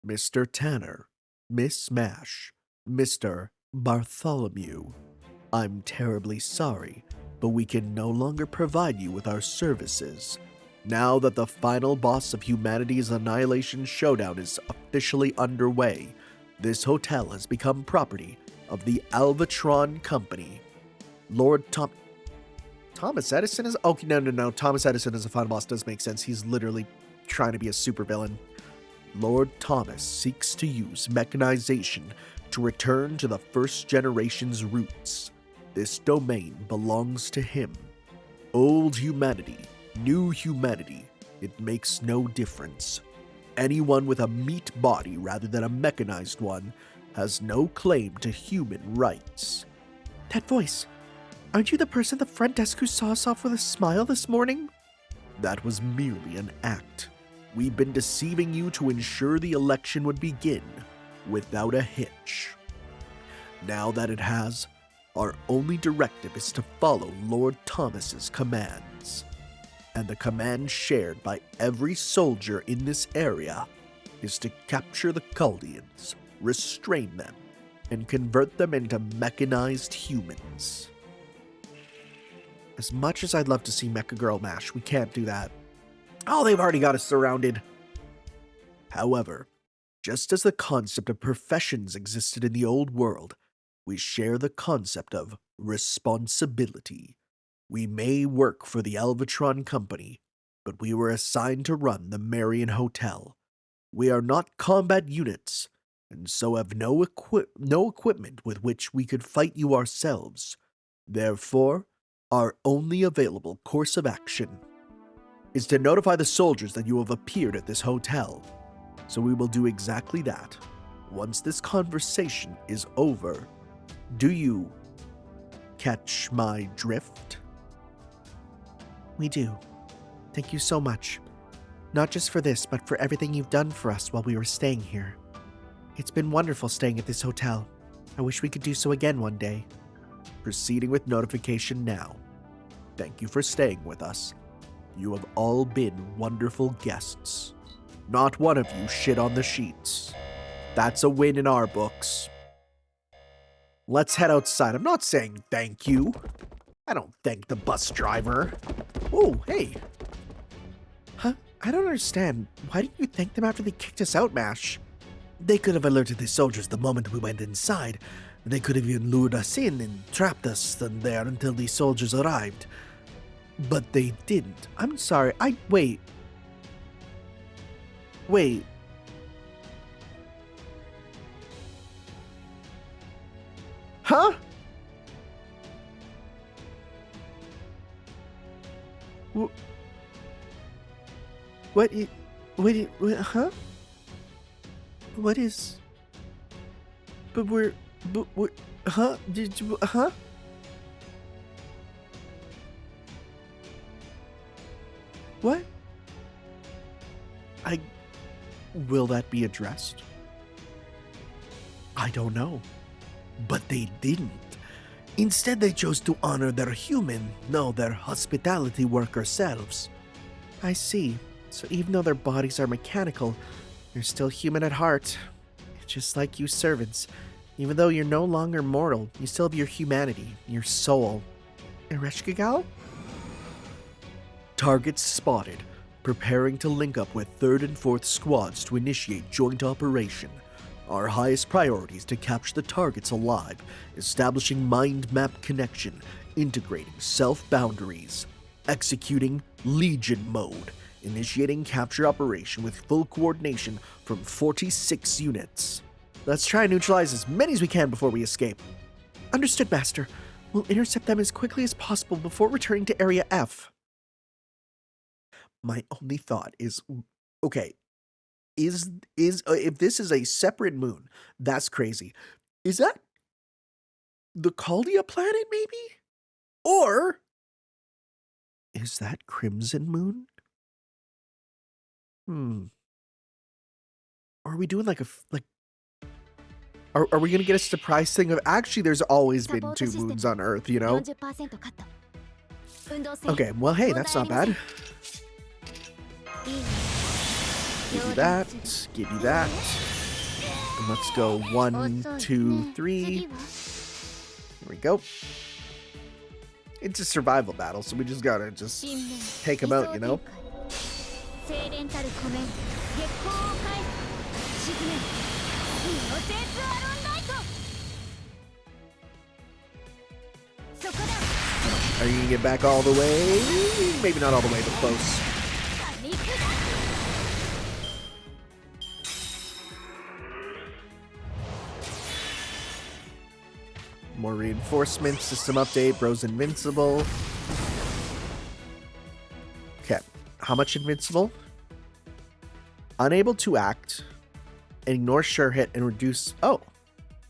B: Mr. Tanner, Miss Mash, Mr. Bartholomew, I'm terribly sorry, but we can no longer provide you with our services. Now that the final boss of humanity's Annihilation Showdown is officially underway, this hotel has become property of the Alvatron Company. Lord Thomas Edison is... Okay, no. Thomas Edison as a final boss does make sense. He's literally trying to be a supervillain. Lord Thomas seeks to use mechanization to return to the first generation's roots. This domain belongs to him. Old humanity, new humanity, it makes no difference. Anyone with a meat body rather than a mechanized one has no claim to human rights.
A: That voice. Aren't you the person at the front desk who saw us off with a smile this morning?
B: That was merely an act. We've been deceiving you to ensure the election would begin without a hitch. Now that it has, our only directive is to follow Lord Thomas's commands. And the command shared by every soldier in this area is to capture the Chaldeans, restrain them, and convert them into mechanized humans.
A: As much as I'd love to see Mecha Girl Mash, we can't do that. Oh, they've already got us surrounded.
B: However, just as the concept of professions existed in the old world, we share the concept of responsibility. We may work for the Alvatron Company, but we were assigned to run the Marion Hotel. We are not combat units, and so have no equipment with which we could fight you ourselves. Therefore, our only available course of action is to notify the soldiers that you have appeared at this hotel. So we will do exactly that. Once this conversation is over, do you catch my drift?
A: We do. Thank you so much. Not just for this, but for everything you've done for us while we were staying here. It's been wonderful staying at this hotel. I wish we could do so again one day.
B: Proceeding with notification now. Thank you for staying with us. You have all been wonderful guests. Not one of you shit on the sheets. That's a win in our books. Let's head outside. I'm not saying thank you. I don't thank the bus driver. Oh, hey.
A: Huh? I don't understand. Why didn't you thank them after they kicked us out, Mash?
C: They could have alerted the soldiers the moment we went inside. They could have even lured us in and trapped us there until the soldiers arrived. But they didn't.
A: I'm sorry. Wait. Huh? Huh? What is... But we're, huh? Did you, huh? What? Will that be addressed?
C: I don't know. But they didn't. Instead, they chose to honor their their hospitality worker selves.
A: I see. So even though their bodies are mechanical, they're still human at heart. Just like you servants. Even though you're no longer mortal, you still have your humanity, your soul. Ereshkigal?
B: Targets spotted. Preparing to link up with 3rd and 4th squads to initiate joint operation. Our highest priority is to capture the targets alive, establishing mind map connection, integrating self-boundaries, executing Legion mode, initiating capture operation with full coordination from 46 units.
A: Let's try and neutralize as many as we can before we escape. Understood, Master. We'll intercept them as quickly as possible before returning to Area F. My only thought is, okay, if this is a separate moon, that's crazy. Is that the Chaldea planet, maybe? Or is that Crimson Moon? Or are we doing like like? Are we gonna get a surprise thing of actually? There's always been 2 moons on Earth, you know?
D: 40%カット。運動性
A: Okay, well, hey, that's not bad.
D: いいわ
A: Give you that. Give you that. And let's go 1, 2, 3.
D: 次
A: Here
D: は
A: we go. It's a survival battle, so we just gotta just
D: 新年
A: take them out, you know?
D: 精錬たる湖面月光を返す沈め身の絶アロンライトそこだ
A: Are you gonna get back all the way? Maybe not all the way, but close.
D: 噛み砕く
A: More reinforcements, system update, bro's invincible. Okay, how much invincible? Unable to act, ignore sure hit, and reduce. Oh,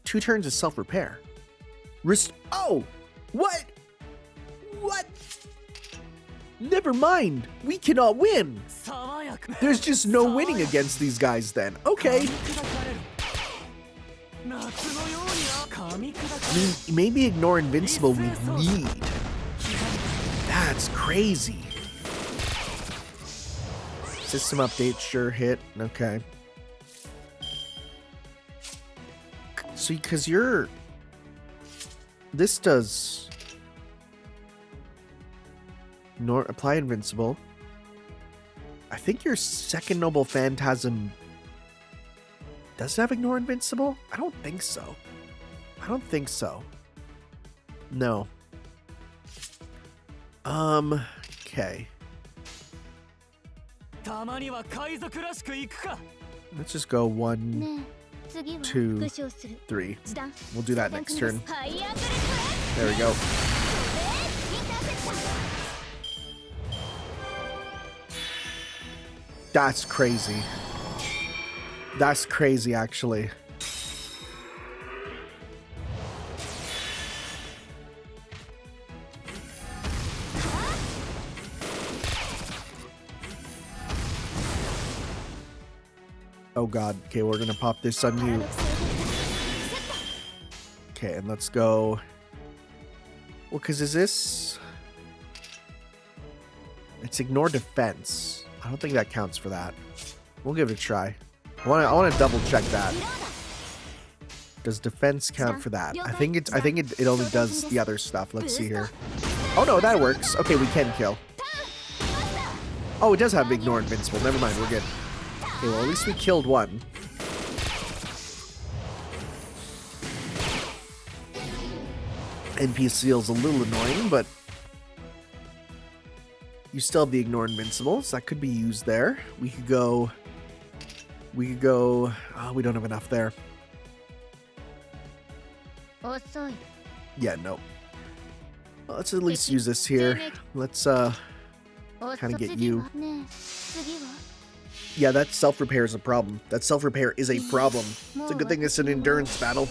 A: 2 turns of self repair. Oh, what? What? Never mind. We cannot win.
E: 爽やか
A: There's just no winning against these guys then. Okay.
E: 砕かれる夏のように噛み砕か
A: I
E: れる
A: mean, maybe ignore invincible we need. That's crazy. System update, sure hit. Okay. So, because you're... This does... apply invincible. I think your second noble phantasm... Does it have ignore invincible? I don't think so. I don't think so. No. Okay.
E: たまには海賊らしく行くか
A: Let's just go 1,
D: ねえ次は
A: Two.
D: 武将する
A: 3.
D: 時短
A: We'll do that next turn.
D: ファイヤーブレス
A: There we go.
D: インターセプション
A: That's crazy. That's crazy, actually. Oh god. Okay, we're gonna pop this on you. Okay, and let's go. Well, because is this... It's ignore defense. I don't think that counts for that. We'll give it a try. I want to double check that. Does defense count for that? I think it only does the other stuff. Let's see here. Oh no, that works. Okay, we can kill. Oh, it does have ignore invincible. Never mind, we're good. Okay, well at least we killed one. NP Seal's a little annoying, but you still have the ignore invincible, so that could be used there. We could go. Oh, we don't have enough there.
D: 遅い
A: Yeah, no. Well, let's at least use this here. Let's Kinda get you.
D: ねえ次は
A: Yeah, that self repair is a problem. That self repair is a problem. It's a good thing it's an endurance battle.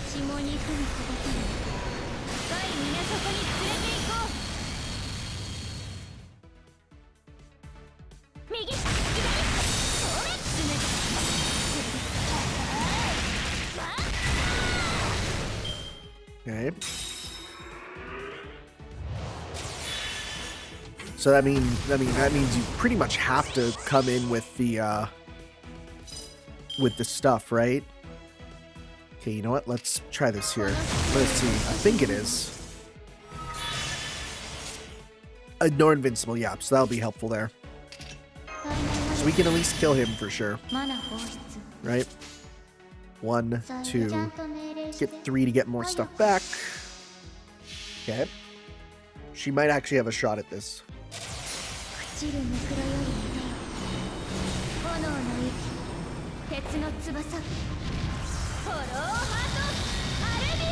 D: 下に行くに届かない深い水底に連れて行こう右左それ詰めて
A: Okay. So that means you pretty much have to come in with the stuff, right? Okay, you know what? Let's try this here. Let's see. I think it is. Ignore invincible, yeah, so that'll be helpful there. So we can at least kill him for sure,
D: マナ放出
A: right? 1,
D: ちゃ
A: 2,
D: んと命令して
A: get 3 to get more stuff back. Okay. She might actually have a shot at this.
D: 朽ちるムクロよりいでよ炎の息鉄の翼フォローハートアルビ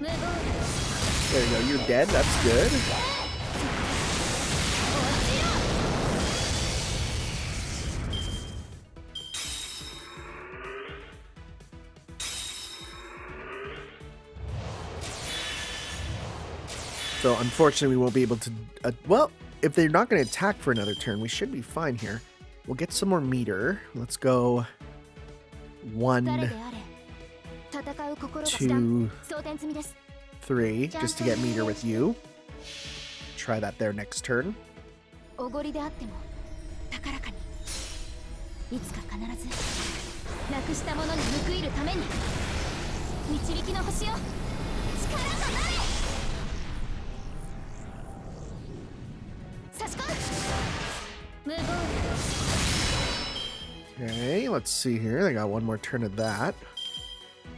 D: オン無謀
A: There you go, you're dead, that's good. So unfortunately we won't be able to, well, if they're not going to attack for another turn, we should be fine here. We'll get some more meter. Let's go 1, 2, 3, just to get meter with you. Try that there next turn.
D: おごりであっても高らかにいつか必ずなくしたものに報いるために導きの星よ力となれ差し込む無謀
A: Okay, let's see here. They got one more turn of that.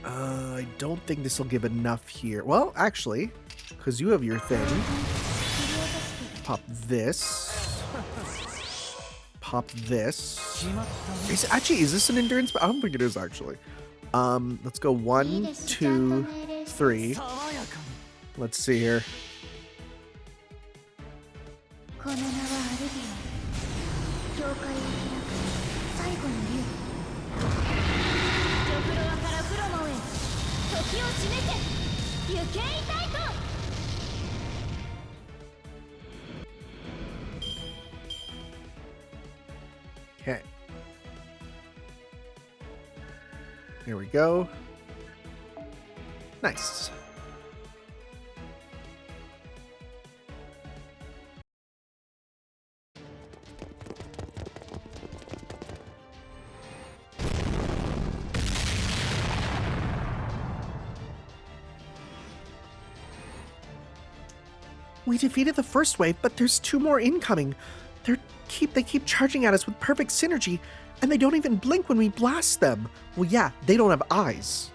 A: I don't think this will give enough here. Well, actually, because you have your thing. Pop this. Pop this. Is this an endurance? I don't think it is, actually. Let's go 1, 2, 3. Let's see here.
D: この名はアルディオ教会を開く最後の竜ジョフロアからフロモンへ時を示せ行けイタイト
A: Okay. Here we go. Nice. We defeated the first wave, but there's 2 more incoming. They keep charging at us with perfect synergy, and they don't even blink when we blast them. Well, yeah, they don't have eyes.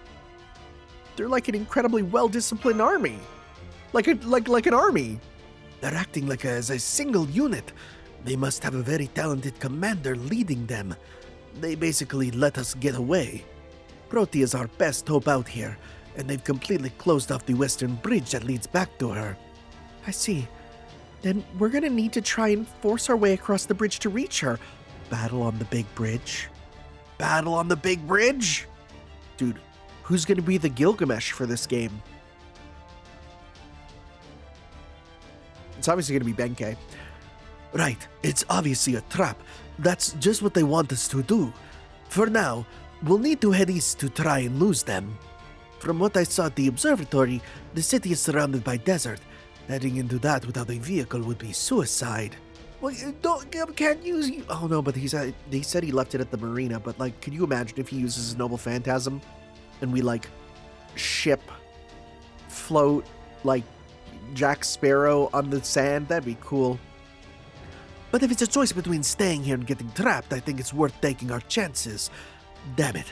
A: They're like an incredibly well-disciplined army. Like an army.
C: They're acting like as a single unit. They must have a very talented commander leading them. They basically let us get away. Protea is our best hope out here, and they've completely closed off the western bridge that leads back to her.
A: I see. Then we're gonna need to try and force our way across the bridge to reach her. Battle on the big bridge? Battle on the big bridge? Dude, who's gonna be the Gilgamesh for this game? It's obviously gonna be Benkei.
C: Right, it's obviously a trap. That's just what they want us to do. For now, we'll need to head east to try and lose them. From what I saw at the observatory, the city is surrounded by desert. Heading into that without a vehicle would be suicide.
A: Well, can't use. Oh no, but he said he left it at the marina. But like, could you imagine if he uses his noble phantasm, and we like ship, float like Jack Sparrow on the sand? That'd be cool.
C: But if it's a choice between staying here and getting trapped, I think it's worth taking our chances. Damn it.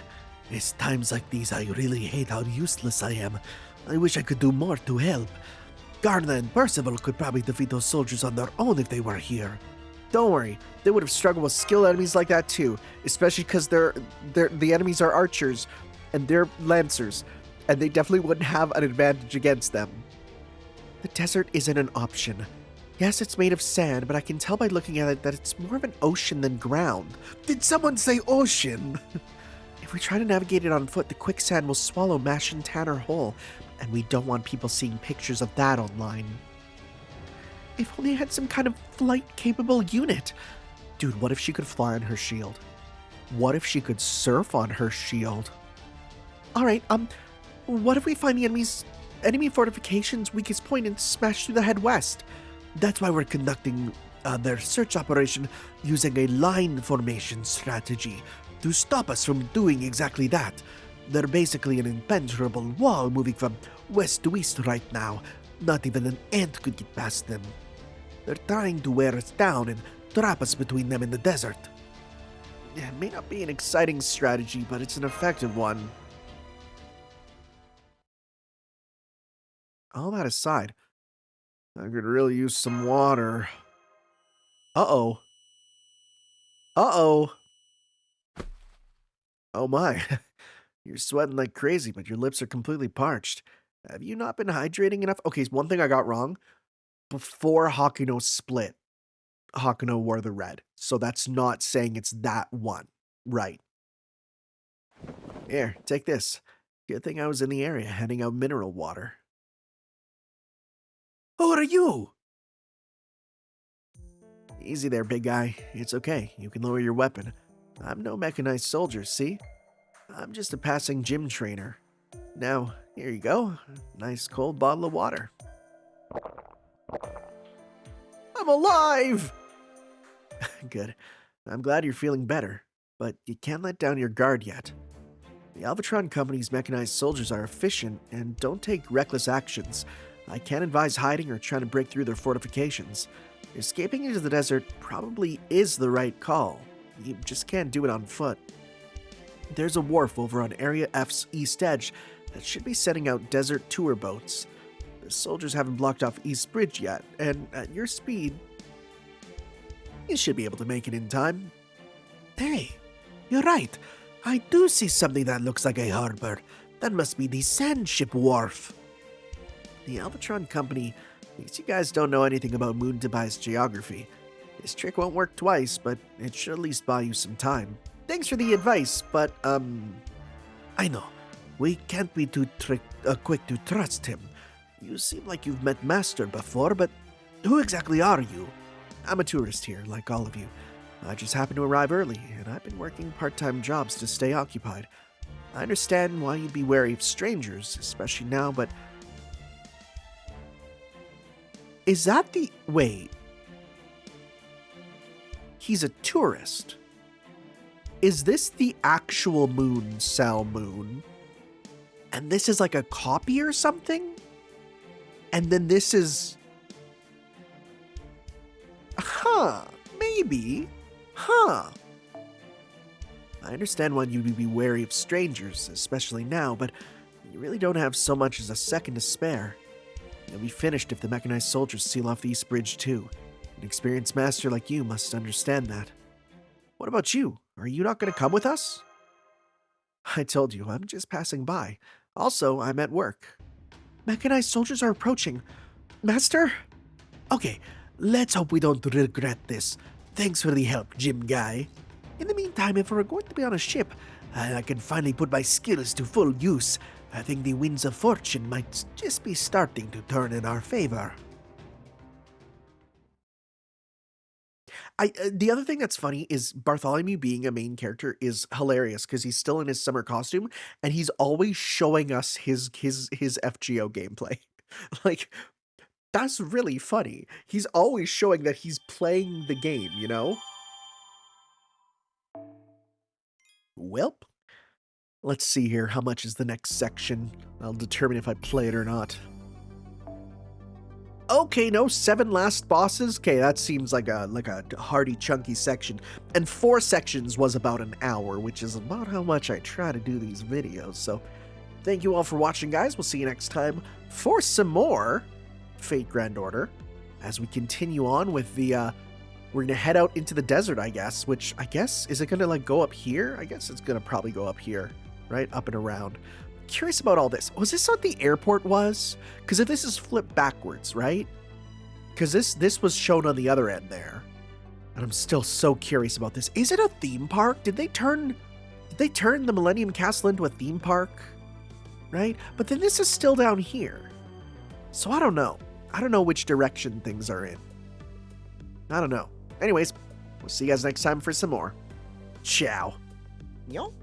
C: It's times like these I really hate how useless I am. I wish I could do more to help. Garna and Percival could probably defeat those soldiers on their own if they were here.
A: Don't worry, they would have struggled with skilled enemies like that too, especially because the enemies are archers, and they're lancers, and they definitely wouldn't have an advantage against them. The desert isn't an option. Yes, it's made of sand, but I can tell by looking at it that it's more of an ocean than ground.
C: Did someone say ocean?
A: If we try to navigate it on foot, the quicksand will swallow Mash and Tanner whole, and we don't want people seeing pictures of that online. If only I had some kind of flight-capable unit. Dude, what if she could fly on her shield? What if she could surf on her shield? Alright, what if we find the enemy fortification's weakest point and smash through the head west?
C: That's why we're conducting their search operation using a line formation strategy to stop us from doing exactly that. They're basically an impenetrable wall moving from west to east right now. Not even an ant could get past them. They're trying to wear us down and trap us between them and the desert.
A: Yeah, it may not be an exciting strategy, but it's an effective one. All that aside, I could really use some water. Uh-oh. Uh-oh. Oh my. You're sweating like crazy, but your lips are completely parched. Have you not been hydrating enough? Okay, one thing I got wrong. Before Hakuno split, Hakuno wore the red. So that's not saying it's that one. Right. Here, take this. Good thing I was in the area handing out mineral water.
C: Who are you?
B: Easy there, big guy. It's okay. You can lower your weapon. I'm no mechanized soldier, see? I'm just a passing gym trainer. Now, here you go. Nice cold bottle of water. I'm alive! Good. I'm glad you're feeling better, but you can't let down your guard yet. The Alvatron Company's mechanized soldiers are efficient and don't take reckless actions. I can't advise hiding or trying to break through their fortifications. Escaping into the desert probably is the right call. You just can't do it on foot. There's a wharf over on Area F's east edge that should be sending out desert tour boats. The soldiers haven't blocked off East Bridge yet, and at your speed, you should be able to make it in time.
C: Hey, you're right. I do see something that looks like a harbor. That must be the sand ship wharf.
B: The Albatron Company thinks you guys don't know anything about Moon Tobias geography. This trick won't work twice, but it should at least buy you some time. Thanks for the advice, but,
C: I know. We can't be too quick to trust him. You seem like you've met Master before, but who exactly are you?
B: I'm a tourist here, like all of you. I just happened to arrive early, and I've been working part-time jobs to stay occupied. I understand why you'd be wary of strangers, especially now, but...
A: Is that the... Wait. He's a tourist. Is this the actual moon, Sal Moon? And this is like a copy or something? And then this is... Huh. Maybe. Huh.
B: I understand why you'd be wary of strangers, especially now, but you really don't have so much as a second to spare. You'll be finished if the mechanized soldiers seal off the East Bridge too. An experienced master like you must understand that. What about you? Are you not going to come with us? I told you, I'm just passing by. Also, I'm at work.
A: Mechanized soldiers are approaching. Master?
C: Okay, let's hope we don't regret this. Thanks for the help, gym guy. In the meantime, if we're going to be on a ship, and I can finally put my skills to full use, I think the winds of fortune might just be starting to turn in our favor.
A: The other thing that's funny is Bartholomew being a main character is hilarious because he's still in his summer costume and he's always showing us his FGO gameplay. Like, that's really funny. He's always showing that he's playing the game, you know? Welp. Let's see here. How much is the next section? I'll determine if I play it or not. Okay, no, 7 last bosses. Okay, that seems like a hearty, chunky section. And 4 sections was about an hour, which is about how much I try to do these videos. So, thank you all for watching, guys. We'll see you next time for some more Fate Grand Order. As we continue on with the, we're gonna head out into the desert, I guess. Which, I guess, is it gonna, like, go up here? I guess it's gonna probably go up here, right? Up and around. Curious about all this. Was this what the airport was? Because if this is flipped backwards, right? Because this was shown on the other end there. And I'm still so curious about this. Is it a theme park? Did they turn the Millennium Castle into a theme park? Right? But then this is still down here. So I don't know. I don't know which direction things are in. I don't know. Anyways, we'll see you guys next time for some more. Ciao. Yo.